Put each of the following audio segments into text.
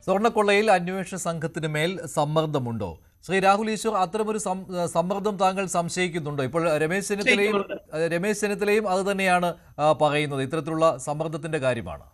സ്വർണ്ണക്കൊള്ളയിൽ അന്വേഷണ സംഘത്തിന് മേൽ സമ്മർദ്ദമുണ്ടോ? ശ്രീ രാഹുൽ ഈശ്വർ, അത്തരമൊരു സമ്മർദ്ദം താങ്കൾ സംശയിക്കുന്നുണ്ടോ? ഇപ്പോൾ രമേശ് ചെന്നിത്തലയും അത് തന്നെയാണ് പറയുന്നത്. ഇത്തരത്തിലുള്ള സമ്മർദ്ദത്തിന്റെ കാര്യമാണ്.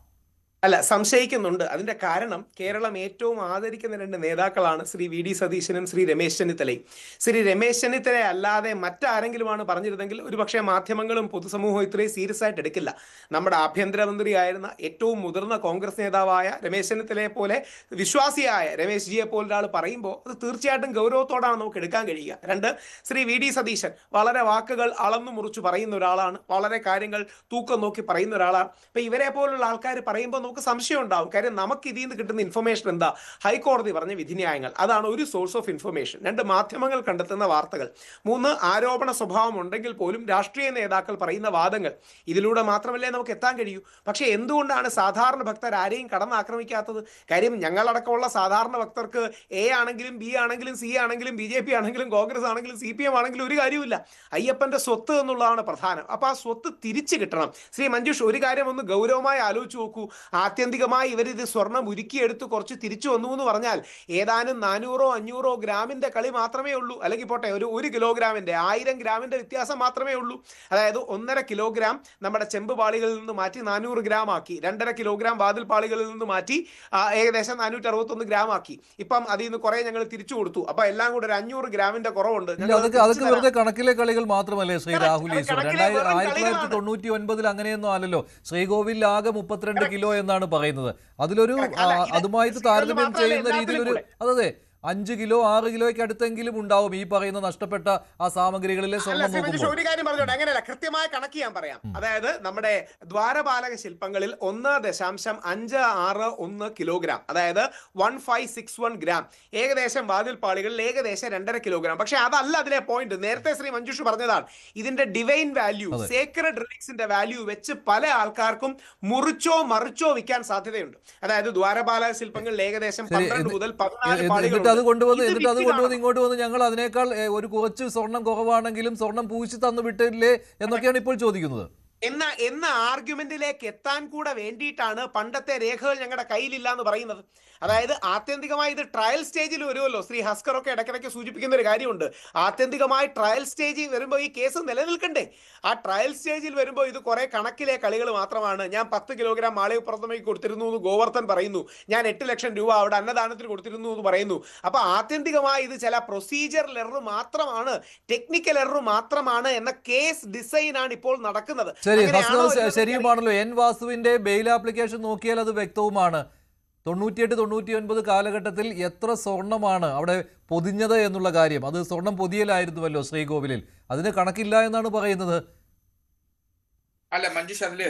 അല്ല, സംശയിക്കുന്നുണ്ട്. അതിന്റെ കാരണം കേരളം ഏറ്റവും ആദരിക്കുന്ന രണ്ട് നേതാക്കളാണ് ശ്രീ വി ഡി സതീശനും ശ്രീ രമേശ് ചെന്നിത്തലയും. ശ്രീ രമേശ് ചെന്നിത്തല അല്ലാതെ മറ്റാരെങ്കിലുമാണ് പറഞ്ഞിരുന്നെങ്കിൽ ഒരുപക്ഷെ മാധ്യമങ്ങളും പൊതുസമൂഹവും ഇത്രയും സീരിയസ് ആയിട്ട് എടുക്കില്ല. നമ്മുടെ ആഭ്യന്തരമന്ത്രിയായിരുന്ന ഏറ്റവും മുതിർന്ന കോൺഗ്രസ് നേതാവായ രമേശ് ചെന്നിത്തലയെ പോലെ വിശ്വാസിയായ രമേശ് ജിയെ പോലെ ഒരാൾ പറയുമ്പോൾ അത് തീർച്ചയായിട്ടും ഗൗരവത്തോടാണ് നമുക്ക് എടുക്കാൻ കഴിയുക. രണ്ട്, ശ്രീ വി ഡി സതീശൻ വളരെ വാക്കുകൾ അളന്നു മുറിച്ച് പറയുന്ന ഒരാളാണ്, വളരെ കാര്യങ്ങൾ തൂക്കം നോക്കി പറയുന്ന ഒരാളാണ്. അപ്പൊ ഇവരെ പോലുള്ള ആൾക്കാർ പറയുമ്പോൾ നമുക്ക് സംശയം ഉണ്ടാവും. കാര്യം നമുക്ക് ഇതിൽ നിന്ന് കിട്ടുന്ന ഇൻഫർമേഷൻ എന്താ? ഹൈക്കോടതി പറഞ്ഞ വിധിന്യായങ്ങൾ, അതാണ് ഒരു സോഴ്സ് ഓഫ് ഇൻഫർമേഷൻ. രണ്ട്, മാധ്യമങ്ങൾ കണ്ടെത്തുന്ന വാർത്തകൾ. മൂന്ന്, ആരോപണ സ്വഭാവം ഉണ്ടെങ്കിൽ പോലും രാഷ്ട്രീയ നേതാക്കൾ പറയുന്ന വാദങ്ങൾ. ഇതിലൂടെ മാത്രമല്ലേ നമുക്ക് എത്താൻ കഴിയൂ. പക്ഷേ എന്തുകൊണ്ടാണ് സാധാരണ ഭക്തർ ആരെയും കടന്നാക്രമിക്കാത്തത്? കാര്യം ഞങ്ങളടക്കമുള്ള സാധാരണ ഭക്തർക്ക് എ ആണെങ്കിലും ബി ആണെങ്കിലും സി ആണെങ്കിലും ബി ജെ പി ആണെങ്കിലും കോൺഗ്രസ് ആണെങ്കിലും സി പി എം ആണെങ്കിലും ഒരു കാര്യമില്ല. അയ്യപ്പന്റെ സ്വത്ത് എന്നുള്ളതാണ് പ്രധാനം. അപ്പൊ ആ സ്വത്ത് തിരിച്ചു കിട്ടണം. ശ്രീ മഞ്ജുഷ്, ഒരു കാര്യം ഒന്ന് ഗൗരവമായി ആലോചിച്ച് നോക്കൂ. ആത്യന്തികമായി ഇവരിത് സ്വർണം ഉരുക്കിയെടുത്ത് കുറച്ച് തിരിച്ചു വന്നു എന്ന് പറഞ്ഞാൽ ഏതാനും 400-500 ഗ്രാമിന്റെ കളി മാത്രമേ ഉള്ളൂ. അല്ലെങ്കിൽ പോട്ടെ, ഒരു കിലോഗ്രാമിന്റെ 1000 ഗ്രാമിന്റെ വ്യത്യാസം മാത്രമേ ഉള്ളൂ. അതായത് 1.5 കിലോഗ്രാം നമ്മുടെ ചെമ്പ് പാളികളിൽ നിന്ന് മാറ്റി 400 ഗ്രാം ആക്കി, 2.5 കിലോഗ്രാം വാതിൽ പാളികളിൽ നിന്ന് മാറ്റി ഏകദേശം 461 ഗ്രാം ആക്കി. ഇപ്പം അതിൽ നിന്ന് കുറെ ഞങ്ങൾ തിരിച്ചു കൊടുത്തു. അപ്പൊ എല്ലാം കൂടെ ഒരു 500 ഗ്രാമിന്റെ കുറവുണ്ട്. വെറുതെ കണക്കിലെ കളികൾ മാത്രമല്ലേ ശ്രീ രാഹുൽ ഈശ്വർ? 1999 അങ്ങനെയൊന്നും അല്ലല്ലോ. ശ്രീകോവിൽ ആകെ 32 കിലോ എന്നാണ് പറയുന്നത്. അതിലൊരു അതുമായിട്ട് താരതമ്യം ചെയ്യുന്ന രീതിയിലൊരു അതെ 5 കിലോ 6 കിലോയ്ക്ക് അടുത്തെങ്കിലും ഉണ്ടാവും ഈ പറയുന്ന നഷ്ടപ്പെട്ട ആ സാമഗ്രികളിലെ സ്വർണ്ണം നോക്കുമ്പോൾ. ഒരു കാര്യം പറഞ്ഞോട്ടെ, അങ്ങനെയല്ല, കൃത്യമായ കണക്ക് ഞാൻ പറയാം. അതായത് നമ്മുടെ ദ്വാരപാലക ശില്പങ്ങളിൽ 1.561 കിലോഗ്രാം, അതായത് 1561 ഗ്രാം, ഏകദേശം വാതിൽ പാളികളിൽ ഏകദേശം 2.5 കിലോഗ്രാം. പക്ഷെ അതല്ല അതിലെ പോയിന്റ്. നേരത്തെ ശ്രീ മഞ്ജുഷ് പറഞ്ഞതാണ്, ഇതിന്റെ ഡിവൈൻ വാല്യൂ, സേക്രഡ് റിലിക്സിന്റെ വാല്യൂ വെച്ച് പല ആൾക്കാർക്കും മുറിച്ചോ മറിച്ചോ വിൽക്കാൻ സാധ്യതയുണ്ട്. അതായത് ദ്വാരപാലക ശില്പങ്ങളിൽ ഏകദേശം 12 മുതൽ 14 പാളികൾ അത് കൊണ്ടുവന്ന് ഇങ്ങോട്ട് വന്ന് ഞങ്ങൾ അതിനേക്കാൾ ഒരു കുറച്ച് സ്വർണം കുറവാണെങ്കിലും സ്വർണം പൂശി തന്നു വിട്ടില്ലേ എന്നൊക്കെയാണ് ഇപ്പോൾ ചോദിക്കുന്നത്. എന്ന ആർഗ്യുമെന്റിലേക്ക് എത്താൻ കൂടെ വേണ്ടിയിട്ടാണ് പണ്ടത്തെ രേഖകൾ ഞങ്ങളുടെ കയ്യിലില്ല എന്ന് പറയുന്നത്. അതായത് ആത്യന്തികമായി ഇത് ട്രയൽ സ്റ്റേജിൽ വരുമല്ലോ. ശ്രീ ഹസ്കർ ഒക്കെ ഇടയ്ക്കിടയ്ക്ക് സൂചിപ്പിക്കുന്ന ഒരു കാര്യമുണ്ട്. ആത്യന്തികമായി ട്രയൽ സ്റ്റേജിൽ വരുമ്പോൾ ഈ കേസ് നിലനിൽക്കണ്ടേ? ആ ട്രയൽ സ്റ്റേജിൽ വരുമ്പോൾ ഇത് കുറെ കണക്കിലെ കളികൾ മാത്രമാണ്. ഞാൻ 10 കിലോഗ്രാം മാളയപ്പുറത്തേക്ക് കൊടുത്തിരുന്നു എന്ന് ഗോവർദ്ധൻ പറയുന്നു. ഞാൻ 8 ലക്ഷം രൂപ അവിടെ അന്നദാനത്തിന് കൊടുത്തിരുന്നു എന്ന് പറയുന്നു. അപ്പൊ ആത്യന്തികമായി ഇത് ചില പ്രൊസീജിയറൽ എറർ മാത്രമാണ്, ടെക്നിക്കൽ എറർ മാത്രമാണ് എന്ന കേസ് ഡിസൈൻ ആണ് ഇപ്പോൾ നടക്കുന്നത്. ശരിയുമാണല്ലോ. എൻ വാസുവിന്റെ ബെയിൽ ആപ്ലിക്കേഷൻ നോക്കിയാൽ അത് വ്യക്തവുമാണ്. 98-99 കാലഘട്ടത്തിൽ എത്ര സ്വർണമാണ് അവിടെ പൊതിഞ്ഞത് എന്നുള്ള കാര്യം. അത് സ്വർണം പൊതിയലായിരുന്നുവല്ലോ ശ്രീകോവിലിൽ. അതിന് കണക്കില്ല എന്നാണ് പറയുന്നത്. അല്ല മഞ്ജുഷ്, അതില്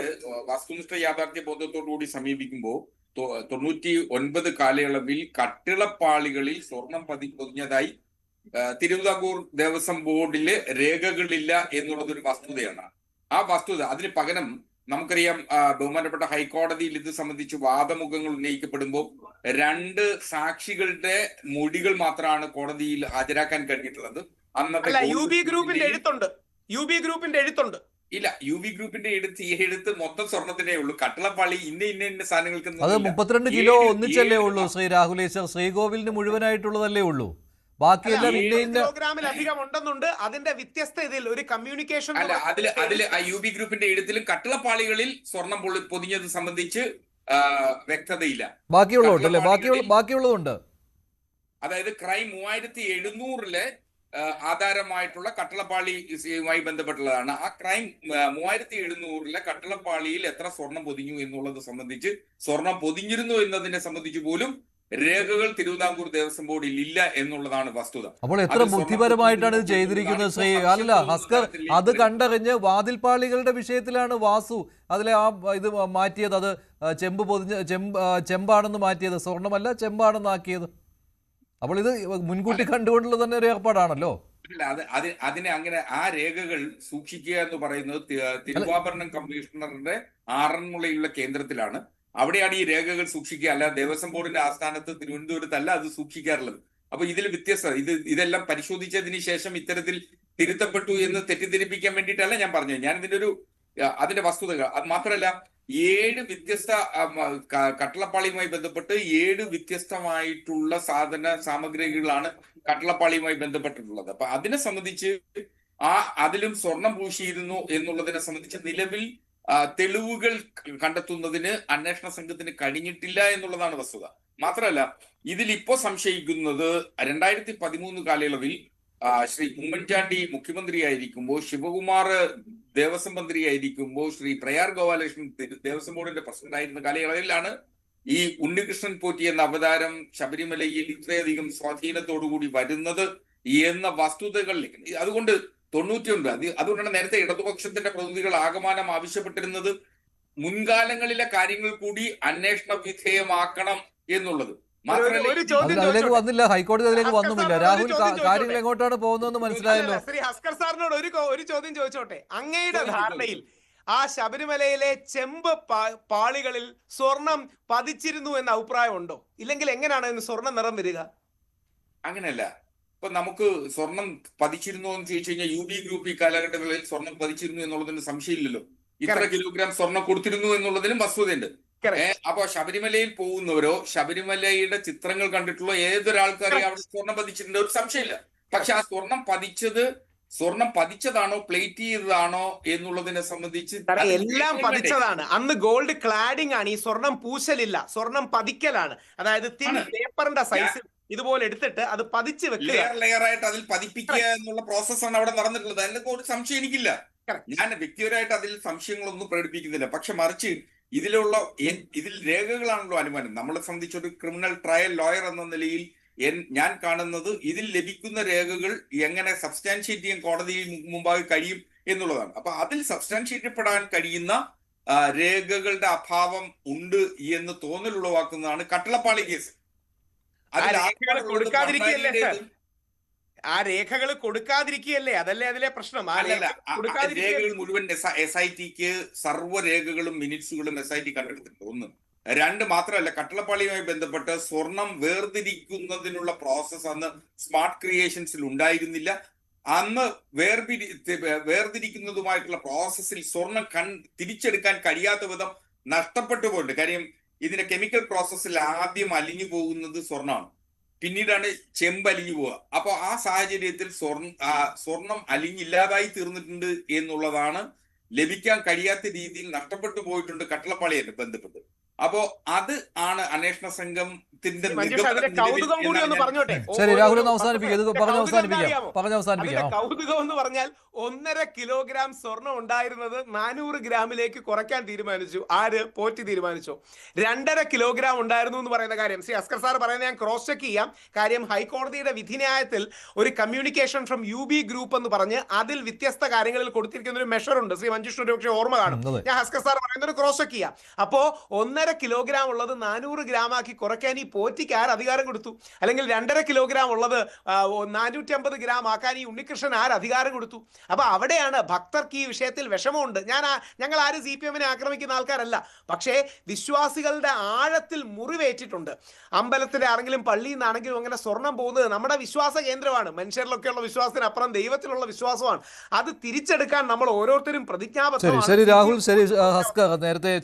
വസ്തുനിഷ്ഠ യാഥാർത്ഥ്യ ബോധത്തോടുകൂടി സമീപിക്കുമ്പോൾ 99 കാലയളവിൽ കട്ടിളപ്പാളികളിൽ സ്വർണം പൊതിഞ്ഞതായി തിരുവിതാംകൂർ ദേവസ്വം ബോർഡില് രേഖകളില്ല എന്നുള്ളതൊരു വസ്തുതയാണ്. ആ വസ്തുത, അതിന് പകരം നമുക്കറിയാം, ബഹുമാനപ്പെട്ട ഹൈക്കോടതിയിൽ ഇത് സംബന്ധിച്ച് വാദമുഖങ്ങൾ ഉന്നയിക്കപ്പെടുമ്പോൾ 2 സാക്ഷികളുടെ മൊഴികൾ മാത്രമാണ് കോടതിയിൽ ഹാജരാക്കാൻ കഴിഞ്ഞിട്ടുള്ളത്. അന്നത്തെ യു ബി ഗ്രൂപ്പിന്റെ എഴുത്തുണ്ട്. ഇല്ല, യു ബി ഗ്രൂപ്പിന്റെ എഴുത്ത് മൊത്തം സ്വർണത്തിനേ ഉള്ളൂ. കട്ടിളപ്പാളി ഇന്ന സാധനങ്ങൾക്ക് അത് 32 കിലോ ഒന്നിച്ചല്ലേ ഉള്ളൂ ശ്രീ രാഹുൽ ഈശ്വർ. ശ്രീകോവിലിന് മുഴുവനായിട്ടുള്ളതല്ലേ ഉള്ളൂ. ബാക്കിയെല്ലാം കിലോഗ്രാമിലധികം ഉണ്ടെന്നുണ്ട്. അതിന്റെ വ്യത്യസ്ത ഇതിൽ ഒരു കമ്മ്യൂണിക്കേഷൻ അല്ല, അതില് യു ബി ഗ്രൂപ്പിന്റെ എഴുത്തിലും കട്ടിളപ്പാളികളിൽ സ്വർണം പൊതിഞ്ഞത് സംബന്ധിച്ച് വ്യക്തതയില്ല. ബാക്കിയുള്ളതുണ്ട്. അതായത് ക്രൈം 3700 ആധാരമായിട്ടുള്ള കട്ടിളപ്പാളിയുമായി ബന്ധപ്പെട്ടുള്ളതാണ്. ആ ക്രൈം 3700 കട്ടിളപ്പാളിയിൽ എത്ര സ്വർണം പൊതിഞ്ഞു എന്നുള്ളത് സംബന്ധിച്ച്, സ്വർണം പൊതിഞ്ഞിരുന്നു എന്നതിനെ സംബന്ധിച്ച് പോലും രേഖകൾ തിരുവിതാംകൂർ ദേവസ്വം ബോർഡിൽ ഇല്ല എന്നുള്ളതാണ് വസ്തുത. അപ്പോൾ എത്ര ബുദ്ധിപരമായിട്ടാണ് ഇത് ചെയ്തിരിക്കുന്നത് ശ്രീ അല്ല ഹസ്കർ? അത് കണ്ടറിഞ്ഞ് വാതിൽപ്പാളികളുടെ വിഷയത്തിലാണ് വാസു അതിലെ ഇത് മാറ്റിയത്. അത് ചെമ്പാണെന്ന് മാറ്റിയത്, സ്വർണമല്ല ചെമ്പാണെന്നാക്കിയത്. അപ്പോൾ ഇത് മുൻകൂട്ടി കണ്ടുകൊണ്ടുള്ള തന്നെ ഒരു ഏർപ്പാടാണല്ലോ. അതിനെ അങ്ങനെ ആ രേഖകൾ സൂക്ഷിക്കുക എന്ന് പറയുന്നത് തിരുവാഭരണം കമ്മീഷണറുടെ ആറന്മുളയുള്ള കേന്ദ്രത്തിലാണ്. അവിടെയാണ് ഈ രേഖകൾ സൂക്ഷിക്കുക. അല്ല, ദേവസ്വം ബോർഡിന്റെ ആസ്ഥാനത്ത് തിരുവനന്തപുരത്തല്ല അത് സൂക്ഷിക്കാറുള്ളത്. അപ്പൊ ഇതിൽ വ്യത്യസ്തത. ഇതെല്ലാം പരിശോധിച്ചതിന് ശേഷം ഇത്തരത്തിൽ തിരുത്തപ്പെട്ടു എന്ന് തെറ്റിദ്ധരിപ്പിക്കാൻ വേണ്ടിയിട്ടല്ല ഞാൻ പറഞ്ഞത്. ഞാൻ അതിന്റെ വസ്തുതകൾ, അത് മാത്രമല്ല 7 വ്യത്യസ്ത കട്ടളപ്പാളിയുമായി ബന്ധപ്പെട്ട് 7 വ്യത്യസ്തമായിട്ടുള്ള സാമഗ്രികളാണ് കട്ടളപ്പാളിയുമായി ബന്ധപ്പെട്ടിട്ടുള്ളത്. അപ്പൊ അതിനെ സംബന്ധിച്ച് അതിലും സ്വർണം പൂശിയിരുന്നു എന്നുള്ളതിനെ സംബന്ധിച്ച് നിലവിൽ തെളിവുകൾ കണ്ടെത്തുന്നതിന് അന്വേഷണ സംഘത്തിന് കഴിഞ്ഞിട്ടില്ല എന്നുള്ളതാണ് വസ്തുത. മാത്രമല്ല, ഇതിൽ ഇപ്പോ സംശയിക്കുന്നത് 2013 കാലയളവിൽ ശ്രീ ഉമ്മൻചാണ്ടി മുഖ്യമന്ത്രിയായിരിക്കുമ്പോൾ, ശിവകുമാർ ദേവസ്വം മന്ത്രിയായിരിക്കുമ്പോൾ, ശ്രീ പ്രയാർ ഗോപാലകൃഷ്ണൻ ദേവസ്വം ബോർഡിന്റെ പ്രസിഡന്റ് ആയിരുന്ന കാലയളവിലാണ് ഈ ഉണ്ണികൃഷ്ണൻ പോറ്റി എന്ന അവതാരം ശബരിമലയിൽ ഇത്രയധികം സ്വാധീനത്തോടുകൂടി വരുന്നത് എന്ന വസ്തുതകളിലേക്ക്. അതുകൊണ്ട് 99 അതുകൊണ്ടാണ് നേരത്തെ ഇടതുപക്ഷത്തിന്റെ പ്രതിനിധികൾ ആകമാനം ആവശ്യപ്പെട്ടിരുന്നത് മുൻകാലങ്ങളിലെ കാര്യങ്ങൾ കൂടി അന്വേഷണ വിധേയമാക്കണം എന്നുള്ളത്. അതിലേക്ക് വന്നില്ല, ഹൈക്കോടതി അതിലേക്ക് വന്നുമില്ല. രാഹുൽ കാര്യങ്ങൾ എങ്ങോട്ടാണ് പോകുന്നതെന്ന് മനസ്സിലായല്ലോ. ശ്രീ ഹസ്കർ സാറിനോട് ഒരു ചോദ്യം ചോദിച്ചോട്ടെ. അങ്ങയുടെ ധാരണയിൽ ആ ശബരിമലയിലെ ചെമ്പ് പാളികളിൽ സ്വർണം പതിച്ചിരുന്നു എന്ന അഭിപ്രായം ഉണ്ടോ? ഇല്ലെങ്കിൽ എങ്ങനെയാണ് ഇതിന് സ്വർണ്ണ നിറം വരിക? അങ്ങനെയല്ല. ഇപ്പൊ നമുക്ക് സ്വർണം പതിച്ചിരുന്നു എന്ന് ചോദിച്ചു കഴിഞ്ഞാൽ UB ഗ്രൂപ്പ് ഈ കാലഘട്ടങ്ങളിൽ സ്വർണം പതിച്ചിരുന്നു എന്നുള്ളതിന് സംശയമില്ലല്ലോ. ഇത്ര കിലോഗ്രാം സ്വർണം കൊടുത്തിരുന്നു എന്നുള്ളതിനും വസ്തുതയുണ്ട്. അപ്പൊ ശബരിമലയിൽ പോകുന്നവരോ ശബരിമലയുടെ ചിത്രങ്ങൾ കണ്ടിട്ടുള്ള ഏതൊരാൾക്കാരെയും അവിടെ സ്വർണം പതിച്ചിട്ടുണ്ട്, ഒരു സംശയമില്ല. പക്ഷെ ആ സ്വർണം പതിച്ചതാണോ പ്ലേറ്റ് ചെയ്തതാണോ എന്നുള്ളതിനെ സംബന്ധിച്ച് എല്ലാം പതിച്ചതാണ്. അന്ന് ഗോൾഡ് ക്ലാഡിംഗ് ആണ്, ഈ സ്വർണം പൂശലില്ല, സ്വർണം പതിക്കലാണ്. അതായത് പേപ്പറിന്റെ സൈസ് ഇതുപോലെ എടുത്തിട്ട് അത് പതിച്ച് വെക്കുക, ലെയറായിട്ട് അതിൽ പതിപ്പിക്കുക എന്നുള്ള പ്രോസസ്സാണ് അവിടെ നടന്നിട്ടുള്ളത്. അതിനൊക്കെ ഒരു സംശയം എനിക്കില്ല. ഞാൻ വ്യക്തിപരമായിട്ട് അതിൽ സംശയങ്ങളൊന്നും പ്രകടിപ്പിക്കുന്നില്ല. പക്ഷെ മറിച്ച് ഇതിൽ രേഖകളാണല്ലോ അനുമാനം. നമ്മളെ സംബന്ധിച്ച് ഒരു ക്രിമിനൽ ട്രയൽ ലോയർ എന്ന നിലയിൽ ഞാൻ കാണുന്നത് ഇതിൽ ലഭിക്കുന്ന രേഖകൾ എങ്ങനെ സബ്സ്റ്റാൻഷിയേറ്റ് ചെയ്യാൻ കോടതിയിൽ മുമ്പാകെ കഴിയും എന്നുള്ളതാണ്. അപ്പൊ അതിൽ സബ്സ്റ്റാൻഷിയേറ്റ് ചെയ്യപ്പെടാൻ കഴിയുന്ന രേഖകളുടെ അഭാവം ഉണ്ട് എന്ന് തോന്നലുളവാക്കുന്നതാണ് കട്ടളപ്പാളി കേസ്. ആ രേഖകൾ കൊടുക്കാതിരിക്കുകയല്ലേ, അതല്ലേ അതിലെ പ്രശ്നം. രേഖകൾ മുഴുവൻ SITക്ക് സർവ്വ രേഖകളും മിനിറ്റ്സുകളും SIT കണ്ടെടുത്തിട്ടുണ്ട്. 1. 2 മാത്രമല്ല, കട്ടളപ്പാളിയുമായി ബന്ധപ്പെട്ട് സ്വർണം വേർതിരിക്കുന്നതിനുള്ള പ്രോസസ് അന്ന് സ്മാർട്ട് ക്രിയേഷൻസിൽ ഉണ്ടായിരുന്നില്ല. അന്ന് വേർതിരിക്കുന്നതുമായിട്ടുള്ള പ്രോസസ്സിൽ സ്വർണം തിരിച്ചെടുക്കാൻ കഴിയാത്ത വിധം നഷ്ടപ്പെട്ടു പോയിട്ടുണ്ട്. കാര്യം ഇതിന്റെ കെമിക്കൽ പ്രോസസ്സിൽ ആദ്യം അലിഞ്ഞു പോകുന്നത് സ്വർണ്ണമാണ്, പിന്നീടാണ് ചെമ്പ് അലിഞ്ഞു പോവുക. അപ്പൊ ആ സാഹചര്യത്തിൽ സ്വർണം അലിഞ്ഞില്ലാതായി തീർന്നിട്ടുണ്ട് എന്നുള്ളതാണ്. ലഭിക്കാൻ കഴിയാത്ത രീതിയിൽ നഷ്ടപ്പെട്ടു പോയിട്ടുണ്ട് കട്ടളപ്പാളിയായിട്ട് ബന്ധപ്പെട്ട്. അപ്പോ അത് ആണ് അന്വേഷണ സംഘത്തിന്റെ കൗതുകം കൂടി ഒന്ന് പറഞ്ഞോട്ടെ. ശരി രാഹുൽ, ഒന്ന് അവസാനിപ്പിക്കാം. കൗതുകം എന്ന് പറഞ്ഞാൽ 1.5 കിലോഗ്രാം സ്വർണം ഉണ്ടായിരുന്നത് 400 ഗ്രാമിലേക്ക് കുറയ്ക്കാൻ തീരുമാനിച്ചു. ആര്? പോറ്റി തീരുമാനിച്ചു. 2.5 കിലോഗ്രാം ഉണ്ടായിരുന്നു എന്ന് പറയുന്ന കാര്യം ശ്രീ അസ്കർ സാർ പറയുന്നത് ഞാൻ ക്രോസ് ചെക്ക് ചെയ്യാം. കാര്യം ഹൈക്കോടതിയുടെ വിധിന്യായത്തിൽ ഒരു കമ്മ്യൂണിക്കേഷൻ ഫ്രം UB ഗ്രൂപ്പ് എന്ന് പറഞ്ഞ് അതിൽ വ്യത്യസ്ത കാര്യങ്ങളിൽ കൊടുത്തിരിക്കുന്ന ഒരു മെഷർ ഉണ്ട്. ശ്രീ മഞ്ജുഷ് ഒരു പക്ഷേ ഓർമ്മ കാണും. ഞാൻ ഹസ്കർ സാർ പറയുന്നത് ക്രോസ് ചെക്ക് ചെയ്യാം. അപ്പോ 1.5 കിലോഗ്രാം ഉള്ളത് 400 ഗ്രാം ആക്കി കുറയ്ക്കാൻ ഈ പോറ്റിക്ക് ആര് അധികാരം കൊടുത്തു? അല്ലെങ്കിൽ 2.5 കിലോഗ്രാം ഉള്ളത് 450 ഗ്രാം ആക്കാൻ ഈ ഉണ്ണികൃഷ്ണൻ ആര് അധികാരം കൊടുത്തു? അപ്പൊ അവിടെയാണ് ഭക്തർക്ക് ഈ വിഷയത്തിൽ വിഷമമുണ്ട്. ഞങ്ങൾ ആരും CPM-നെ ആക്രമിക്കുന്ന ആൾക്കാരല്ല. പക്ഷേ വിശ്വാസികളുടെ ആഴത്തിൽ മുറിവേറ്റിട്ടുണ്ട്. അമ്പലത്തിന്റെ ആണെങ്കിലും പള്ളിയിൽ നിന്നാണെങ്കിലും അങ്ങനെ സ്വർണം പോകുന്നത് നമ്മുടെ വിശ്വാസ കേന്ദ്രമാണ്. മനുഷ്യരിലൊക്കെയുള്ള വിശ്വാസത്തിനപ്പുറം ദൈവത്തിലുള്ള വിശ്വാസമാണ്. അത് തിരിച്ചെടുക്കാൻ നമ്മൾ ഓരോരുത്തരും പ്രതിജ്ഞാബദ്ധമാണ്. ശരി രാഹുൽ, ശരി ഹസ്കർ, നേരത്തെ